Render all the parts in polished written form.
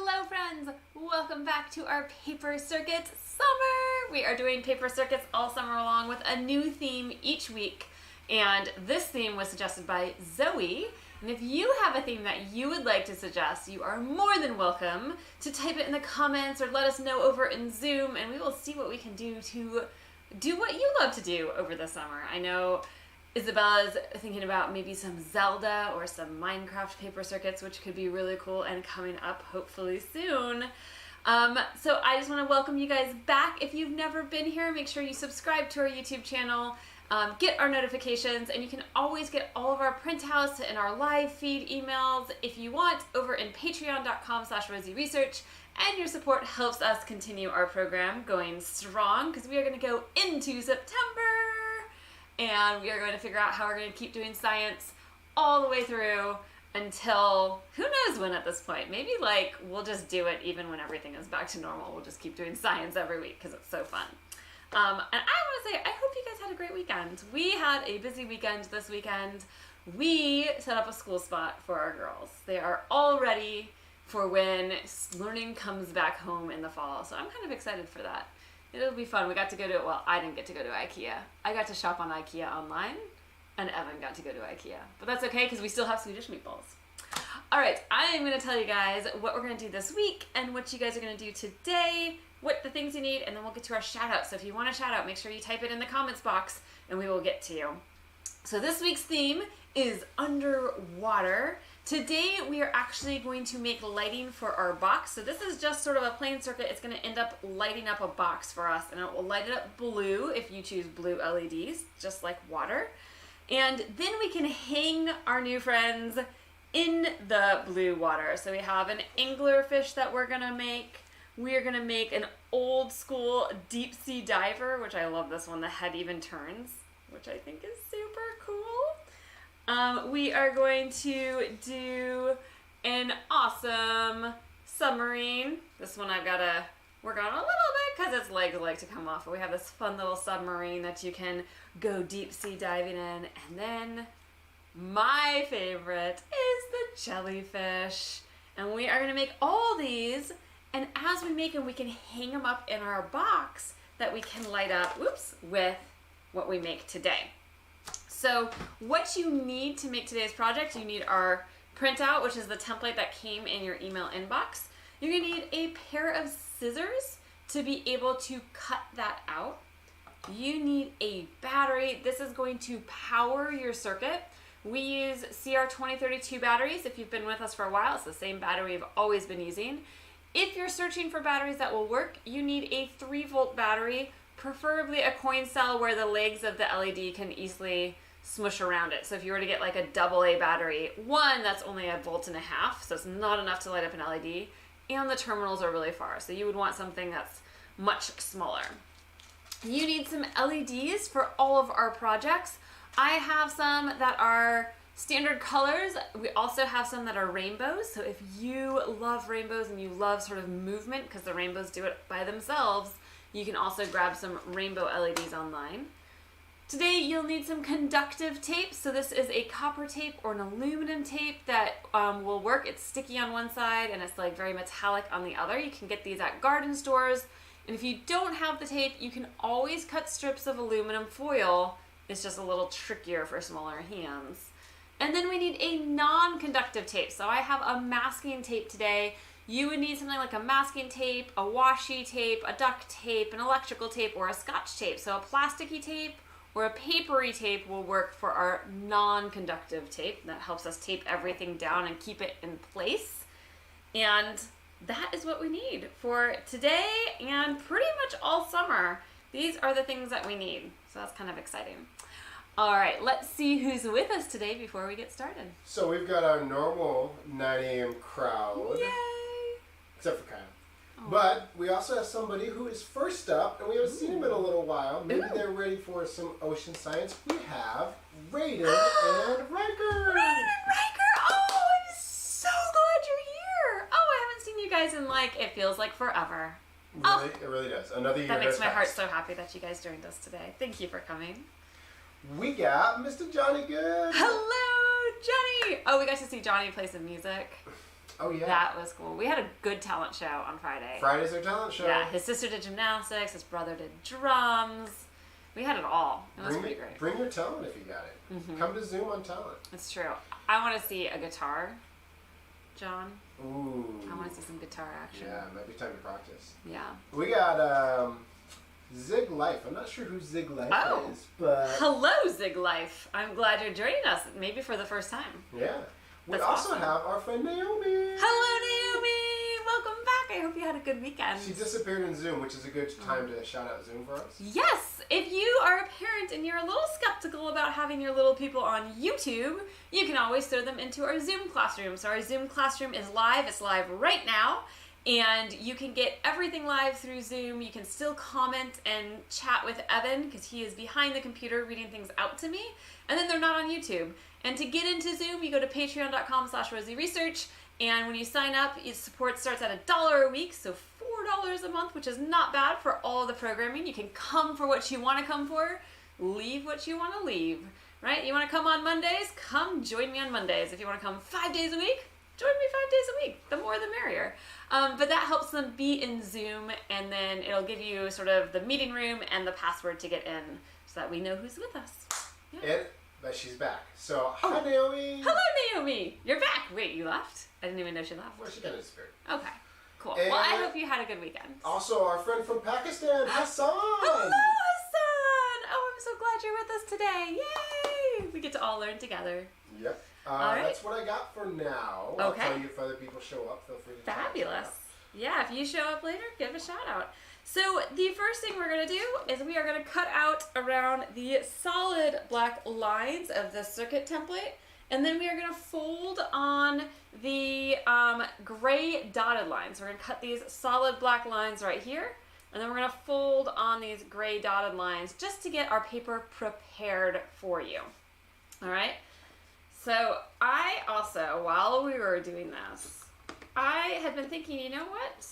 Hello friends! Welcome back to our paper circuits summer! We are doing paper circuits all summer long with a new theme each week, and this theme was suggested by Zoe. And if you have a theme that you would like to suggest, you are more than welcome to type it in the comments or let us know over in Zoom, and we will see what we can do to do what you love to do over the summer. I know Isabella's thinking about maybe some Zelda or some Minecraft paper circuits, which could be really cool and coming up hopefully soon. So I just want to welcome you guys back. If you've never been here, make sure you subscribe to our YouTube channel, get our notifications, and you can always get all of our printouts and our live feed emails if you want over in patreon.com/rosieresearch. And your support helps us continue our program going strong because we are going to go into September. And we are going to figure out how we're going to keep doing science all the way through until who knows when at this point. Maybe like we'll just do it even when everything is back to normal. We'll just keep doing science every week because it's so fun. And I want to say, I hope you guys had a great weekend. We had a busy weekend this weekend. We set up a school spot for our girls. They are all ready for when learning comes back home in the fall. So I'm kind of excited for that. It'll be fun. We got to go to, well, I didn't get to go to IKEA. I got to shop on IKEA online, and Evan got to go to IKEA. But that's okay, because we still have Swedish meatballs. All right, I am going to tell you guys what we're going to do this week, and what you guys are going to do today, what the things you need, and then we'll get to our shout-out. So if you want a shout-out, make sure you type it in the comments box, and we will get to you. So this week's theme is underwater. Today we are actually going to make lighting for our box. So this is just sort of a plain circuit. It's going to end up lighting up a box for us, and it will light it up blue if you choose blue LEDs, just like water. And then we can hang our new friends in the blue water. So we have an anglerfish that we're going to make. We are going to make an old school deep sea diver, which I love this one. The head even turns, which I think is super cool. We are going to do an awesome submarine. This one I've got to work on a little bit because its legs like to come off. But we have this fun little submarine that you can go deep sea diving in. And then my favorite is the jellyfish. And we are going to make all these. And as we make them, we can hang them up in our box that we can light up, with what we make today. So what you need to make today's project, you need our printout, which is the template that came in your email inbox. You're going to need a pair of scissors to be able to cut that out. You need a battery. This is going to power your circuit. We use CR2032 batteries. If you've been with us for a while, it's the same battery we've always been using. If you're searching for batteries that will work, you need a 3-volt battery, preferably a coin cell where the legs of the LED can easily smush around it. So if you were to get like a AA battery, one, that's only 1.5 volts, so it's not enough to light up an LED, and the terminals are really far. So you would want something that's much smaller. You need some LEDs for all of our projects. I have some that are standard colors. We also have some that are rainbows. So if you love rainbows and you love sort of movement, because the rainbows do it by themselves, you can also grab some rainbow LEDs online. Today you'll need some conductive tape. So this is a copper tape or an aluminum tape that will work. It's sticky on one side and it's like very metallic on the other. You can get these at garden stores. And if you don't have the tape, you can always cut strips of aluminum foil. It's just a little trickier for smaller hands. And then we need a non-conductive tape. So I have a masking tape today. You would need something like a masking tape, a washi tape, a duct tape, an electrical tape, or a scotch tape. So a plasticky tape or a papery tape will work for our non-conductive tape. That helps us tape everything down and keep it in place. And that is what we need for today and pretty much all summer. These are the things that we need. So that's kind of exciting. All right, let's see who's with us today before we get started. So we've got our normal 9 a.m. crowd. Yay! Except for Kyle. But we also have somebody who is first up, and we haven't seen him in a little while. Maybe they're ready for some ocean science. We have Raiden and Riker. Raiden and Riker! Oh, I'm so glad you're here. Oh, I haven't seen you guys in it feels like forever. Really, it really does. Another year. That makes my heart so happy that you guys joined us today. Thank you for coming. We got Mr. Johnny Good. Hello, Johnny. Oh, we got to see Johnny play some music. Oh, yeah. That was cool. We had a good talent show on Friday. Friday's our talent show. Yeah, his sister did gymnastics, his brother did drums. We had it all. It was pretty great. Bring your talent if you got it. Mm-hmm. Come to Zoom on talent. It's true. I want to see a guitar, John. Ooh. I want to see some guitar action. Yeah, might be time to practice. Yeah. We got Zig Life. I'm not sure who Zig Life is, but... Hello, Zig Life. I'm glad you're joining us, maybe for the first time. Yeah. We That's also awesome. have our friend Naomi. Hello, Naomi. Welcome back. I hope you had a good weekend. She disappeared in Zoom, which is a good time to shout out Zoom for us. Yes. If you are a parent and you're a little skeptical about having your little people on YouTube, you can always throw them into our Zoom classroom. So our Zoom classroom is live. It's live right now. And you can get everything live through Zoom. You can still comment and chat with Evan because he is behind the computer reading things out to me. And then they're not on YouTube. And to get into Zoom, you go to patreon.com/RosieResearch. And when you sign up, support starts at $1 a week, so $4 a month, which is not bad for all of the programming. You can come for what you want to come for, leave what you want to leave, right? You want to come on Mondays? Come join me on Mondays. If you want to come 5 days a week, join me 5 days a week. The more the merrier. But that helps them be in Zoom, and then it'll give you sort of the meeting room and the password to get in so that we know who's with us. Yeah. But she's back. So, hi, Naomi. Hello, Naomi. You're back. Wait, you left? I didn't even know she left. Well, she got disappeared. Okay, cool. And well, I hope you had a good weekend. Also, our friend from Pakistan, Hassan. Hello, Hassan. Oh, I'm so glad you're with us today. Yay! We get to all learn together. Yep. Right. That's what I got for now. Okay. I'll tell you if other people show up. Feel free to Fabulous. Yeah, if you show up later, give a shout out. So the first thing we're going to do is we are going to cut out around the solid black lines of the circuit template, and then we are going to fold on the gray dotted lines. We're going to cut these solid black lines right here, and then we're going to fold on these gray dotted lines just to get our paper prepared for you. All right? So I also, while we were doing this, I had been thinking, you know what?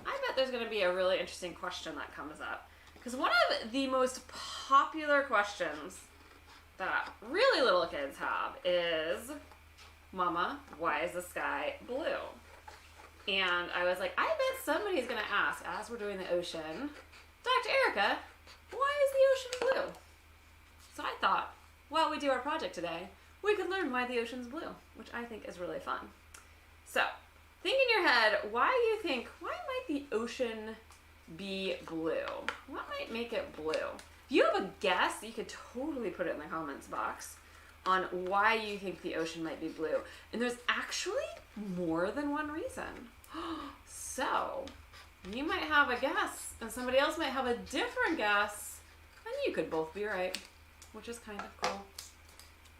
I bet there's going to be a really interesting question that comes up. Because one of the most popular questions that really little kids have is, Mama, why is the sky blue? And I was like, I bet somebody's going to ask, as we're doing the ocean, Dr. Erica, why is the ocean blue? So I thought, while we do our project today, we could learn why the ocean's blue, which I think is really fun. So, think in your head, why might the ocean be blue? What might make it blue? If you have a guess, you could totally put it in the comments box on why you think the ocean might be blue. And there's actually more than one reason. So, you might have a guess, and somebody else might have a different guess, and you could both be right, which is kind of cool.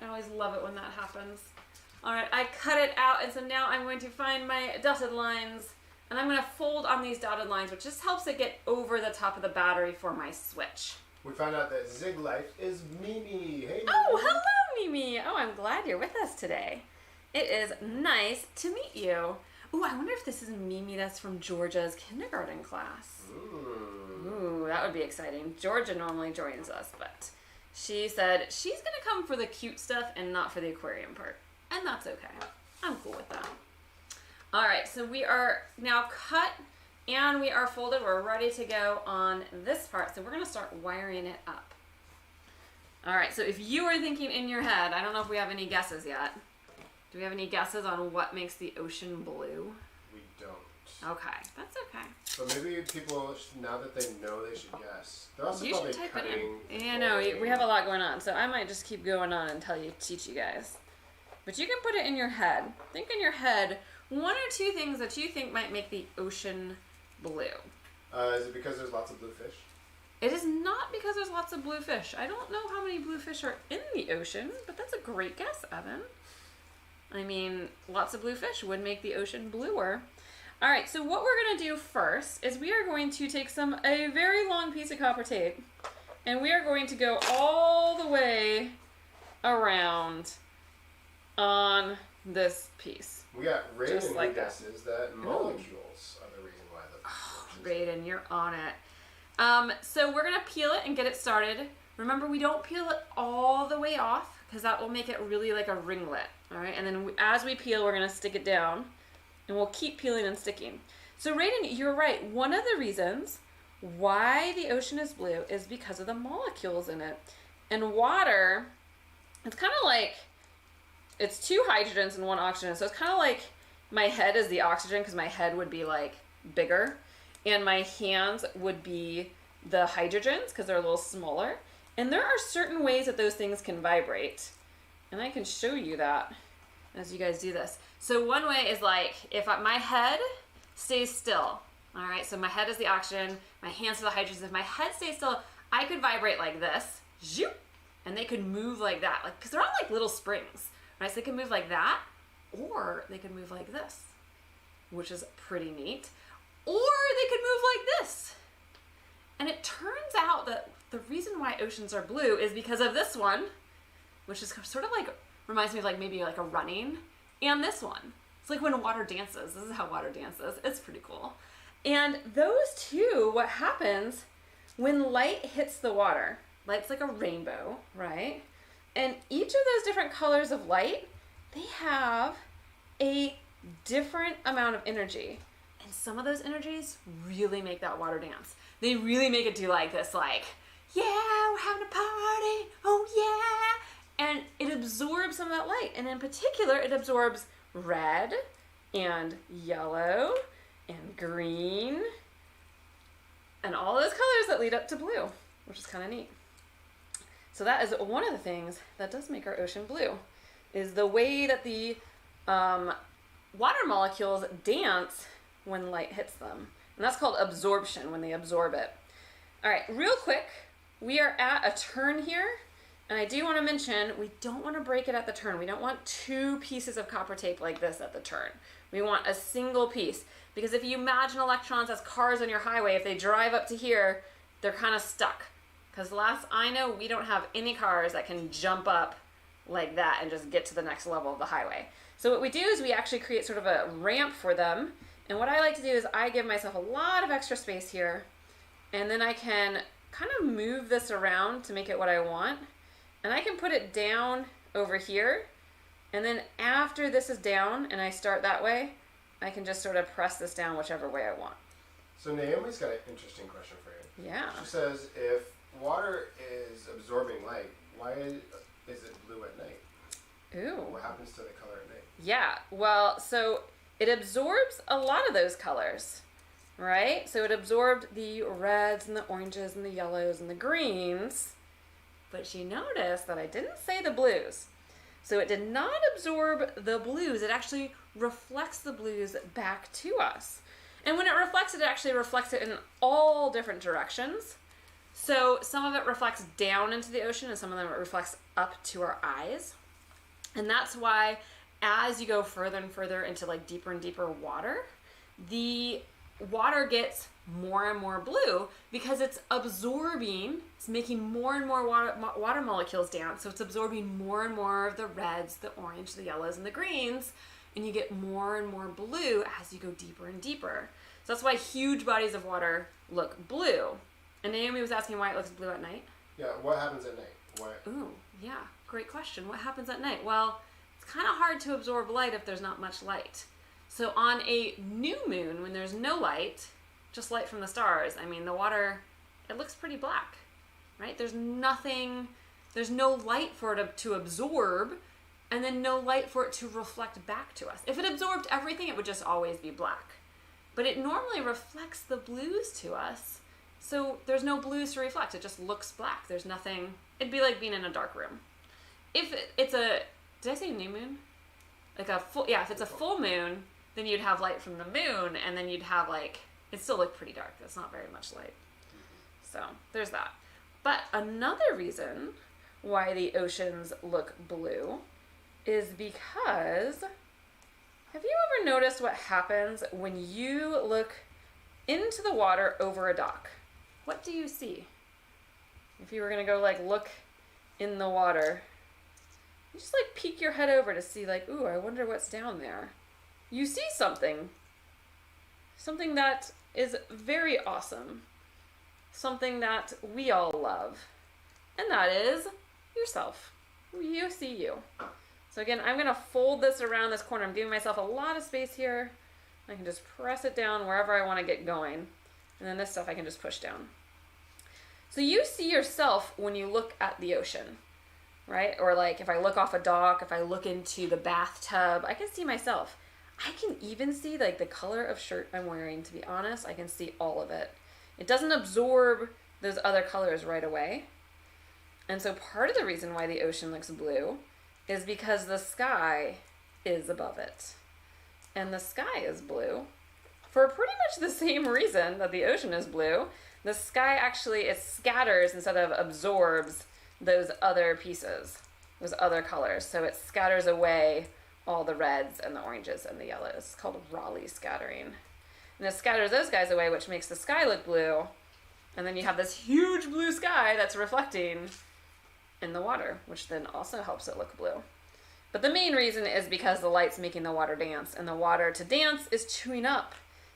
I always love it when that happens. Alright, I cut it out, and so now I'm going to find my dotted lines, and I'm going to fold on these dotted lines, which just helps it get over the top of the battery for my switch. We found out that Zig Life is Mimi. Hey, Mimi. Oh, hello, Mimi. Oh, I'm glad you're with us today. It is nice to meet you. Ooh, I wonder if this is Mimi that's from Georgia's kindergarten class. Ooh, that would be exciting. Georgia normally joins us, but she said she's going to come for the cute stuff and not for the aquarium part. And that's okay. I'm cool with that. All right, so we are now cut and we are folded. We're ready to go on this part. So we're going to start wiring it up. All right, so if you are thinking in your head, I don't know if we have any guesses yet. Do we have any guesses on what makes the ocean blue? We don't. Okay, that's okay. But maybe people, now that they know, they should guess. They're also You probably should type cutting. it in. Yeah, no, we have a lot going on, so I might just keep going on and teach you guys. But you can put it in your head. Think in your head, one or two things that you think might make the ocean blue. Is it because there's lots of blue fish? It is not because there's lots of blue fish. I don't know how many blue fish are in the ocean, but that's a great guess, Evan. I mean, lots of blue fish would make the ocean bluer. All right, so what we're going to do first is we are going to take a very long piece of copper tape, and we are going to go all the way around on this piece. We got Raiden Just like who guesses that molecules are the reason why the Raiden, you're on it. So we're going to peel it and get it started. Remember, we don't peel it all the way off because that will make it really like a ringlet. All right, and then as we peel, we're going to stick it down and will keep peeling and sticking. So Raiden, you're right. One of the reasons why the ocean is blue is because of the molecules in it. And water, it's kind of like, it's 2 hydrogens and 1 oxygen. So it's kind of like my head is the oxygen because my head would be like bigger. And my hands would be the hydrogens because they're a little smaller. And there are certain ways that those things can vibrate. And I can show you that as you guys do this. So one way is like, if my head stays still, all right, so my head is the oxygen, my hands are the hydrogens. If my head stays still, I could vibrate like this, zoop, and they could move like that, like, because they're all like little springs, right? So they can move like that, or they could move like this, which is pretty neat, or they could move like this. And it turns out that the reason why oceans are blue is because of this one, which is sort of like, reminds me of like maybe like a running, and this one. It's like when water dances. This is how water dances. It's pretty cool. And those two, what happens when light hits the water, light's like a rainbow, right? And each of those different colors of light, they have a different amount of energy. And some of those energies really make that water dance. They really make it do like this, like, yeah, we're having a party, oh yeah. And it absorbs some of that light. And in particular, it absorbs red and yellow and green and all those colors that lead up to blue, which is kind of neat. So that is one of the things that does make our ocean blue, is the way that the water molecules dance when light hits them. And that's called absorption, when they absorb it. All right, real quick, we are at a turn here. And I do want to mention, we don't want to break it at the turn. We don't want 2 pieces of copper tape like this at the turn. We want a single piece. Because if you imagine electrons as cars on your highway, if they drive up to here, they're kind of stuck. Because last I know, we don't have any cars that can jump up like that and just get to the next level of the highway. So what we do is we actually create sort of a ramp for them. And what I like to do is I give myself a lot of extra space here. And then I can kind of move this around to make it what I want. And I can put it down over here. And then after this is down and I start that way, I can just sort of press this down whichever way I want. So Naomi's got an interesting question for you. Yeah. She says, if water is absorbing light, why is it blue at night? Ooh. What happens to the color at night? Yeah, well, so it absorbs a lot of those colors, right? So it absorbed the reds and the oranges and the yellows and the greens. But she noticed that I didn't say the blues. So it did not absorb the blues. It actually reflects the blues back to us. And when it reflects it, actually reflects it in all different directions. So some of it reflects down into the ocean and some of them it reflects up to our eyes. And that's why as you go further and further into like deeper and deeper water, the water gets more and more blue because it's absorbing, it's making more and more water molecules dance. So it's absorbing more and more of the reds, the orange, the yellows, and the greens. And you get more and more blue as you go deeper and deeper. So that's why huge bodies of water look blue. And Naomi was asking why it looks blue at night. Yeah, what happens at night? Why? Ooh, yeah, great question. What happens at night? Well, it's kind of hard to absorb light if there's not much light. So on a new moon, when there's no light, just light from the stars, I mean, the water, it looks pretty black, right? There's nothing, there's no light for it to absorb, and then no light for it to reflect back to us. If it absorbed everything, it would just always be black. But it normally reflects the blues to us, so there's no blues to reflect. It just looks black. There's nothing, it'd be like being in a dark room. If it's a, did I say new moon? Like a full, yeah, if it's a full moon, then you'd have light from the moon, and then you'd have like, it still look pretty dark. That's not very much light. So there's that. But another reason why the oceans look blue is because, have you ever noticed what happens when you look into the water over a dock? What do you see? If you were gonna go like look in the water, you just like peek your head over to see like, ooh, I wonder what's down there. You see something that is very awesome, something that we all love, and that is yourself. You see you. So again, I'm gonna fold this around this corner. I'm giving myself a lot of space here I can just press it down wherever I want to get going. And then this stuff I can just push down. So you see yourself when you look at the ocean, right? Or like if I look off a dock, if I look into the bathtub, I can see myself. I can even see like the color of shirt I'm wearing, to be honest. I can see all of it. It doesn't absorb those other colors right away. And so part of the reason why the ocean looks blue is because the sky is above it. And the sky is blue for pretty much the same reason that the ocean is blue. The sky actually, it scatters instead of absorbs those other pieces, those other colors. So it scatters away all the reds and the oranges and the yellows. It's called Rayleigh scattering. And it scatters those guys away, which makes the sky look blue. And then you have this huge blue sky that's reflecting in the water, which then also helps it look blue. But the main reason is because the light's making the water dance, and the water to dance is chewing up.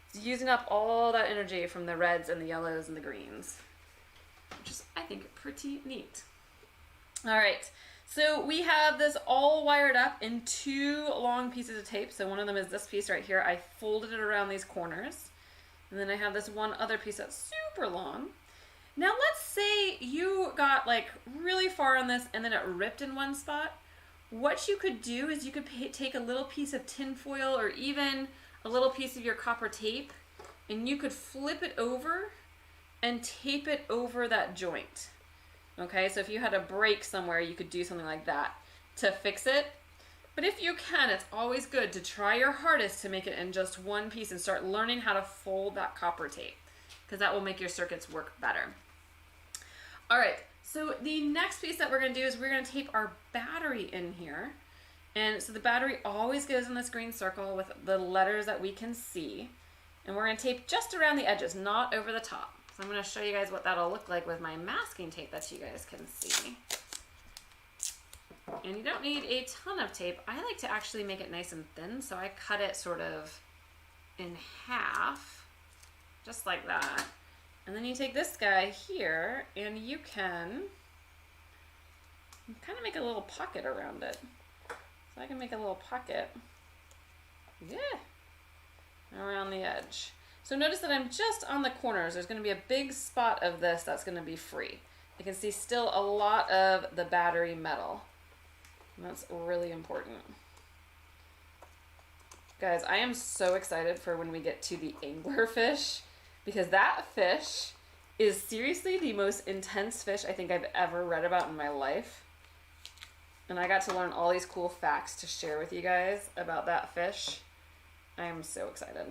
It's using up all that energy from the reds and the yellows and the greens, which is, I think, pretty neat. All right, so we have this all wired up in 2 long pieces of tape. So one of them is this piece right here. I folded it around these corners. And then I have this one other piece that's super long. Now let's say you got like really far on this and then it ripped in one spot. What you could do is you could take a little piece of tin foil or even a little piece of your copper tape, and you could flip it over and tape it over that joint. Okay, so if you had a break somewhere, you could do something like that to fix it. But if you can, it's always good to try your hardest to make it in just one piece and start learning how to fold that copper tape, because that will make your circuits work better. All right, so the next piece that we're going to do is we're going to tape our battery in here. And so the battery always goes in this green circle with the letters that we can see. And we're going to tape just around the edges, not over the top. So I'm going to show you guys what that'll look like with my masking tape that you guys can see. And you don't need a ton of tape. I like to actually make it nice and thin, so I cut it sort of in half, just like that. And then you take this guy here, and you can kind of make a little pocket around it. So I can make a little pocket, around the edge. So notice that I'm just on the corners. There's going to be a big spot of this that's going to be free. You can see still a lot of the battery metal. And that's really important. Guys, I am so excited for when we get to the anglerfish, because that fish is seriously the most intense fish I think I've ever read about in my life. And I got to learn all these cool facts to share with you guys about that fish. I am so excited.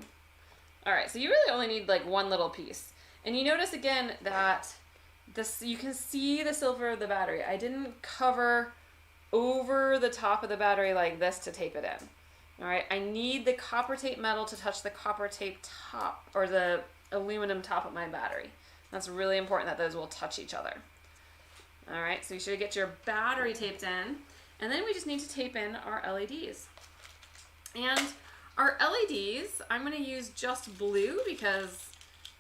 All right, so you really only need like one little piece. And you notice again that this, you can see the silver of the battery. I didn't cover over the top of the battery like this to tape it in. All right, I need the copper tape metal to touch the copper tape top, or the aluminum top of my battery. That's really important that those will touch each other. All right, so you should get your battery taped in, and then we just need to tape in our LEDs. And our LEDs, I'm gonna use just blue because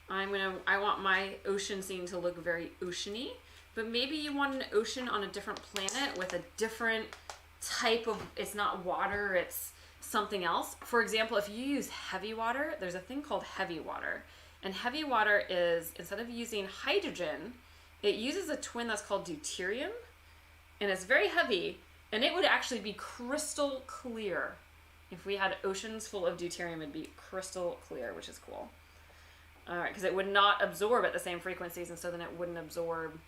I want my ocean scene to look very oceany, but maybe you want an ocean on a different planet with a different type of, it's not water, it's something else. For example, if you use heavy water, there's a thing called heavy water. And heavy water is, instead of using hydrogen, it uses a twin that's called deuterium, and it's very heavy, and it would actually be crystal clear. If we had oceans full of deuterium, it'd be crystal clear, which is cool. All right, because it would not absorb at the same frequencies, and so then it wouldn't absorb.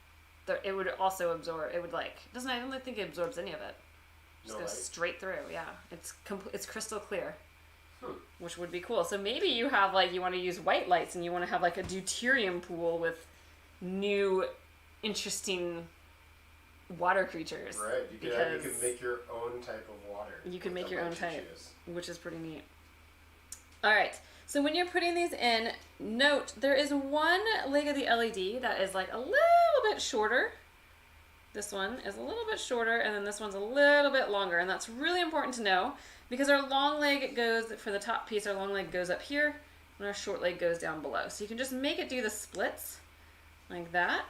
It would also absorb. It would I don't think it absorbs any of it. It just goes straight through. Yeah, it's crystal clear, which would be cool. So maybe you have you want to use white lights, and you want to have a deuterium pool with new, interesting water creatures. Right. You can make your own type of water. You can make your own type, which is pretty neat. All right. So when you're putting these in, note there is one leg of the LED that is a little bit shorter. This one is a little bit shorter, and then this one's a little bit longer, and that's really important to know because our long leg goes, for the top piece, our long leg goes up here, and our short leg goes down below. So you can just make it do the splits like that.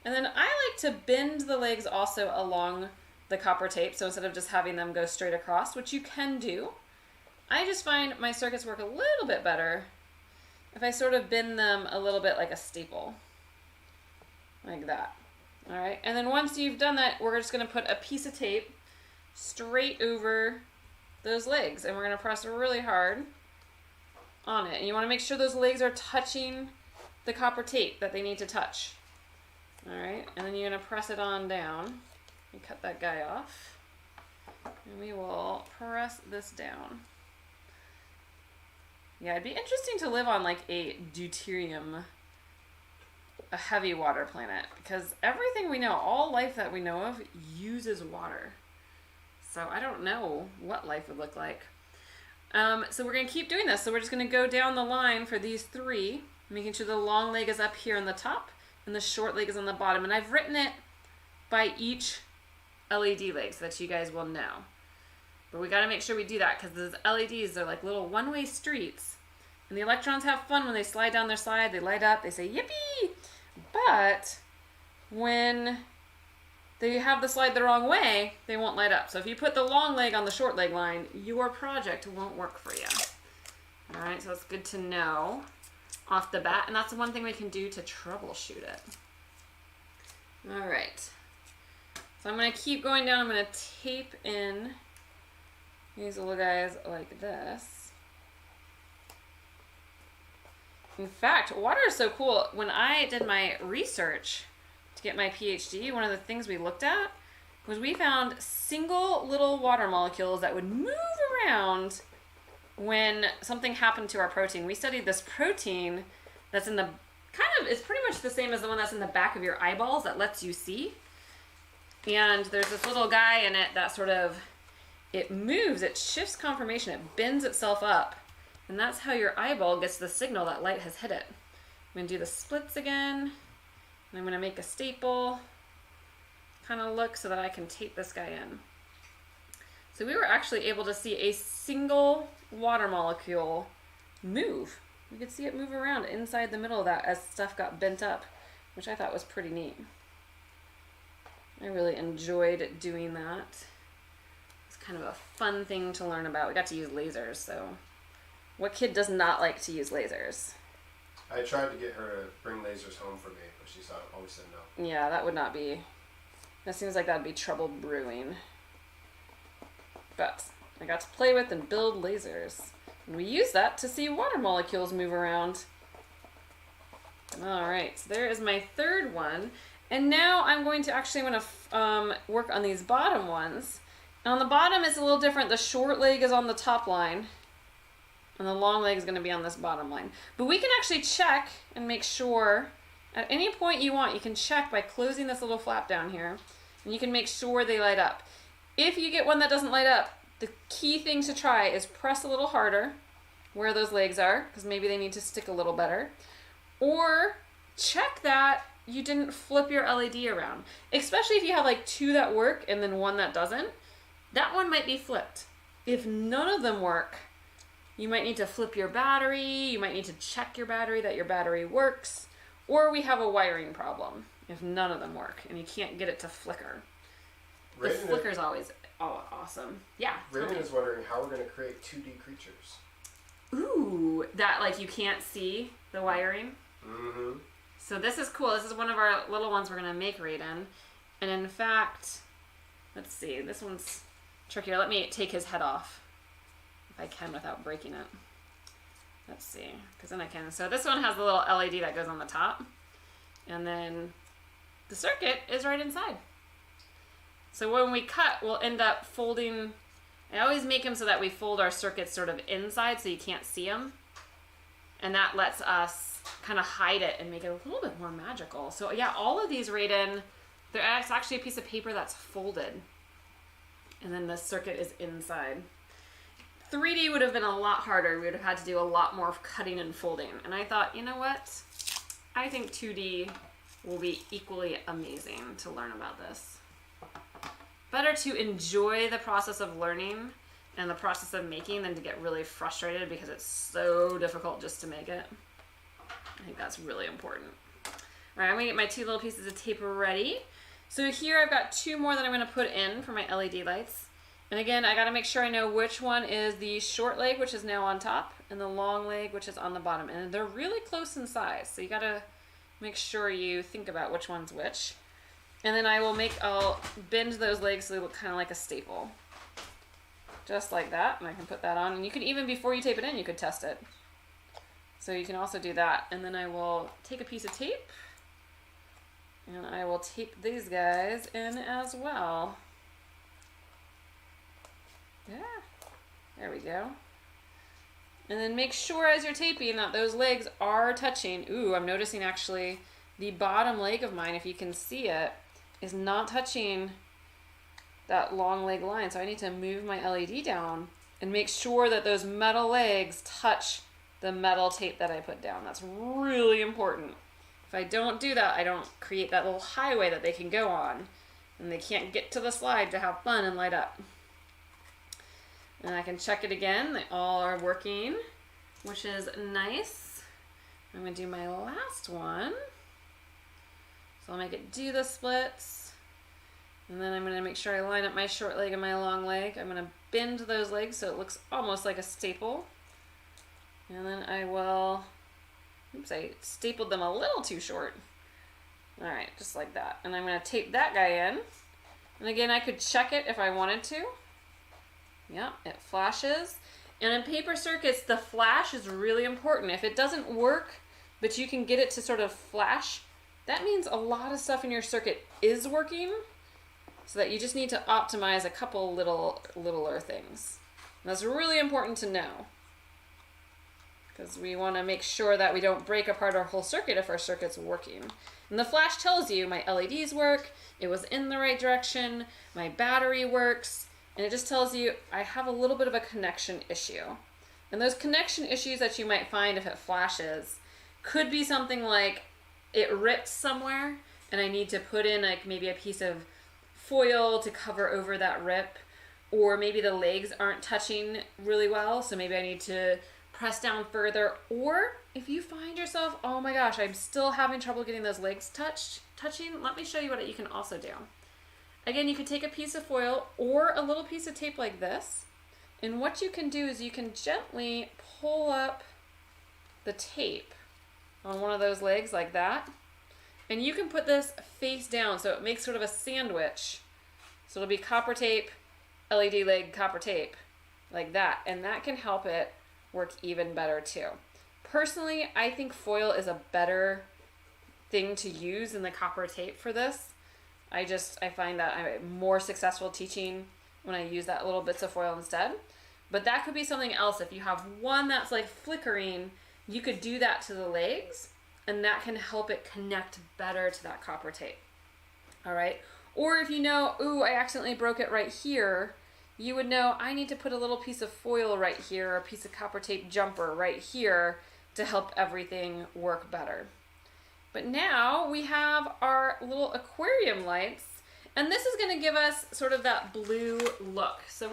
And then I like to bend the legs also along the copper tape, so instead of just having them go straight across, which you can do, I just find my circuits work a little bit better if I sort of bend them a little bit like a staple. Like that. All right, and then once you've done that, we're just gonna put a piece of tape straight over those legs, and we're gonna press really hard on it. And you wanna make sure those legs are touching the copper tape that they need to touch. All right, and then you're gonna press it on down and cut that guy off. And we will press this down. Yeah, it'd be interesting to live on like a deuterium, a heavy water planet, because everything we know, all life that we know of, uses water. So I don't know what life would look like. So we're going to keep doing this. So we're just going to go down the line for these three, making sure the long leg is up here on the top and the short leg is on the bottom. And I've written it by each LED leg so that you guys will know. But we got to make sure we do that because those LEDs are like little one-way streets. And the electrons have fun when they slide down their slide. They light up. They say, yippee! But when they have the slide the wrong way, they won't light up. So if you put the long leg on the short leg line, your project won't work for you. All right, so it's good to know off the bat. And that's the one thing we can do to troubleshoot it. All right. So I'm going to keep going down. I'm going to tape in these little guys like this. In fact, water is so cool. When I did my research to get my PhD, one of the things we looked at was we found single little water molecules that would move around when something happened to our protein. We studied this protein that's in the it's pretty much the same as the one that's in the back of your eyeballs that lets you see. And there's this little guy in it that sort of, it moves, it shifts conformation, it bends itself up. And that's how your eyeball gets the signal that light has hit it. I'm going to do the splits again. And I'm going to make a staple kind of look so that I can tape this guy in. So we were actually able to see a single water molecule move. You could see it move around inside the middle of that as stuff got bent up, which I thought was pretty neat. I really enjoyed doing that. It's kind of a fun thing to learn about. We got to use lasers, so what kid does not like to use lasers? I tried to get her to bring lasers home for me, but she always said no. Yeah, that would not be, that seems like that'd be trouble brewing. But I got to play with and build lasers. And we use that to see water molecules move around. All right, so there is my third one. And now I'm going to actually want to work on these bottom ones. And on the bottom it's a little different. The short leg is on the top line. And the long leg is going to be on this bottom line. But we can actually check and make sure at any point you want, you can check by closing this little flap down here. And you can make sure they light up. If you get one that doesn't light up, the key thing to try is press a little harder where those legs are, because maybe they need to stick a little better. Or check that you didn't flip your LED around. Especially if you have like two that work and then one that doesn't. That one might be flipped. If none of them work, you might need to flip your battery, you might need to check your battery that your battery works, or we have a wiring problem if none of them work and you can't get it to flicker. The flicker's always awesome. Yeah. Raven is wondering how we're going to create 2D creatures. Ooh, that like you can't see the wiring? Mm-hmm. So this is cool. This is one of our little ones we're going to make Raiden. And in fact, let's see, this one's trickier. Let me take his head off. If I can without breaking it. Let's see, because then I can. So this one has the little LED that goes on the top. And then the circuit is right inside. So when we cut, we'll end up folding. I always make them so that we fold our circuits sort of inside so you can't see them. And that lets us kind of hide it and make it a little bit more magical. So yeah, all of these Raiden, it's actually a piece of paper that's folded. And then the circuit is inside. 3D would have been a lot harder. We would have had to do a lot more cutting and folding. And I thought, you know what? I think 2D will be equally amazing to learn about this. Better to enjoy the process of learning and the process of making than to get really frustrated because it's so difficult just to make it. I think that's really important. All right, I'm gonna get my two little pieces of tape ready. So here I've got two more that I'm gonna put in for my LED lights. And again, I gotta make sure I know which one is the short leg, which is now on top, and the long leg, which is on the bottom. And they're really close in size, so you gotta make sure you think about which one's which. And then I'll bend those legs so they look kind of like a staple. Just like that, and I can put that on. And you can even, before you tape it in, you could test it. So you can also do that. And then I will take a piece of tape, and I will tape these guys in as well. Yeah, there we go. And then make sure as you're taping that those legs are touching. Ooh, I'm noticing actually the bottom leg of mine, if you can see it, is not touching that long leg line. So I need to move my LED down and make sure that those metal legs touch the metal tape that I put down. That's really important. If I don't do that, I don't create that little highway that they can go on, and they can't get to the slide to have fun and light up. And I can check it again. They all are working, which is nice. I'm going to do my last one. So I'll make it do the splits. And then I'm going to make sure I line up my short leg and my long leg. I'm going to bend those legs so it looks almost like a staple. And then I will, oops, I stapled them a little too short. All right, just like that. And I'm going to tape that guy in. And again, I could check it if I wanted to. Yeah, it flashes. And in paper circuits, the flash is really important. If it doesn't work, but you can get it to sort of flash, that means a lot of stuff in your circuit is working, so that you just need to optimize a couple littler things. And that's really important to know, because we want to make sure that we don't break apart our whole circuit if our circuit's working. And the flash tells you my LEDs work, it was in the right direction, my battery works, and it just tells you I have a little bit of a connection issue. And those connection issues that you might find if it flashes could be something like it ripped somewhere and I need to put in like maybe a piece of foil to cover over that rip, or maybe the legs aren't touching really well, so maybe I need to press down further. Or if you find yourself, oh my gosh, I'm still having trouble getting those legs touching, let me show you what you can also do. Again, you could take a piece of foil or a little piece of tape like this, and what you can do is you can gently pull up the tape on one of those legs like that, and you can put this face down so it makes sort of a sandwich. So it'll be copper tape, LED leg, copper tape, like that, and that can help it work even better too. Personally, I think foil is a better thing to use than the copper tape for this. I find that I'm more successful teaching when I use that little bits of foil instead. But that could be something else. If you have one that's like flickering, you could do that to the legs, and that can help it connect better to that copper tape. All right. Or if you know, ooh, I accidentally broke it right here, you would know I need to put a little piece of foil right here, or a piece of copper tape jumper right here to help everything work better. But now we have our little aquarium lights, and this is going to give us sort of that blue look. So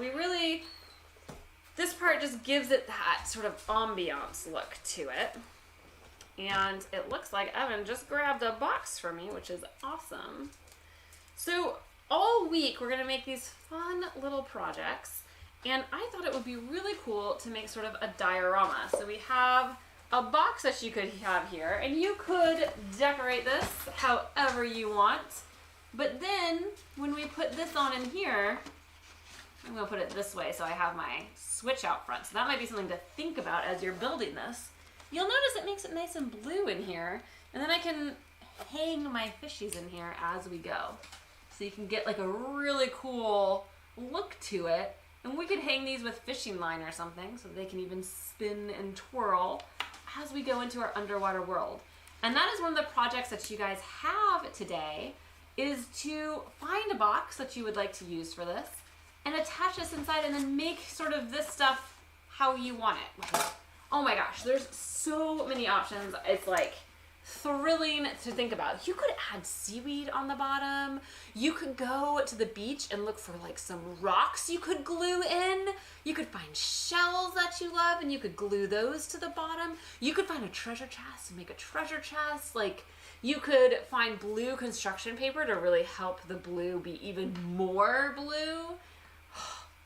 this part just gives it that sort of ambiance look to it. And it looks like Evan just grabbed a box for me, which is awesome. So all week we're going to make these fun little projects, and I thought it would be really cool to make sort of a diorama. So we have a box that you could have here, and you could decorate this however you want. But then when we put this on in here, I'm going to put it this way so I have my switch out front. So that might be something to think about as you're building this. You'll notice it makes it nice and blue in here, and then I can hang my fishies in here as we go. So you can get like a really cool look to it. And we could hang these with fishing line or something so they can even spin and twirl as we go into our underwater world. And that is one of the projects that you guys have today, is to find a box that you would like to use for this and attach this inside, and then make sort of this stuff how you want it. Oh my gosh, there's so many options. It's like thrilling to think about. You could add seaweed on the bottom. You could go to the beach and look for like some rocks you could glue in. You could find shells that you love and you could glue those to the bottom. You could find a treasure chest and make a treasure chest. Like, you could find blue construction paper to really help the blue be even more blue.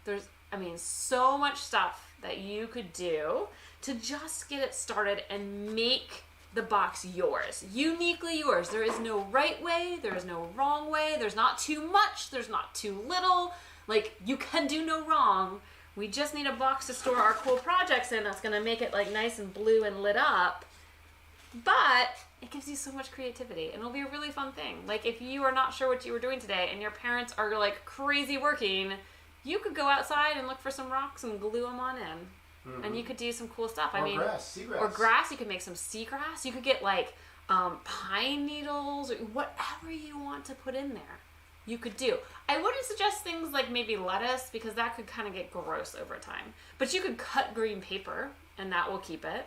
There's, I mean, so much stuff that you could do to just get it started and make the box yours, uniquely yours. There is no right way, there is no wrong way, there's not too much, there's not too little. Like, you can do no wrong. We just need a box to store our cool projects in that's gonna make it like nice and blue and lit up. But it gives you so much creativity and it'll be a really fun thing. Like, if you are not sure what you were doing today and your parents are like crazy working, you could go outside and look for some rocks and glue them on in. And you could do some cool stuff. Or grass, seagrass. Or grass. You could make some seagrass. You could get like pine needles or whatever you want to put in there. You could do. I wouldn't suggest things like maybe lettuce because that could kind of get gross over time. But you could cut green paper and that will keep it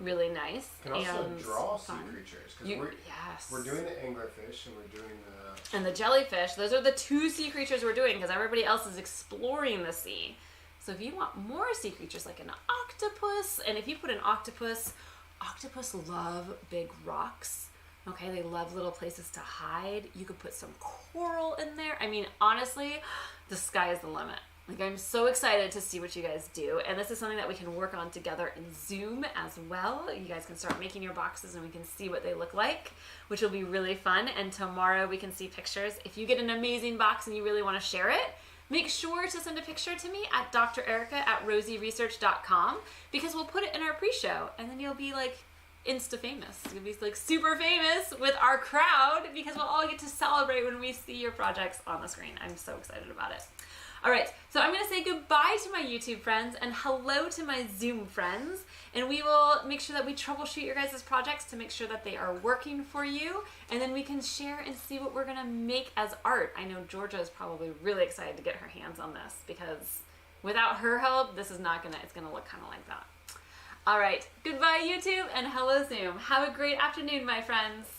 really nice. You can also and draw fun. sea creatures. Because we're doing the anglerfish and we're doing the... And the jellyfish. Those are the 2 sea creatures we're doing because everybody else is exploring the sea. So if you want more sea creatures like an octopus, and if you put an octopus love big rocks. Okay, they love little places to hide. You could put some coral in there. I mean, honestly, the sky is the limit. Like, I'm so excited to see what you guys do. And this is something that we can work on together in Zoom as well. You guys can start making your boxes and we can see what they look like, which will be really fun. And tomorrow we can see pictures. If you get an amazing box and you really want to share it, make sure to send a picture to me at drerica@rosieresearch.com because we'll put it in our pre-show and then you'll be like insta famous. You'll be like super famous with our crowd because we'll all get to celebrate when we see your projects on the screen. I'm so excited about it. All right, so I'm going to say goodbye to my YouTube friends and hello to my Zoom friends, and we will make sure that we troubleshoot your guys' projects to make sure that they are working for you, and then we can share and see what we're going to make as art. I know Georgia is probably really excited to get her hands on this because without her help, this is not it's going to look kind of like that. All right, goodbye YouTube and hello Zoom. Have a great afternoon, my friends.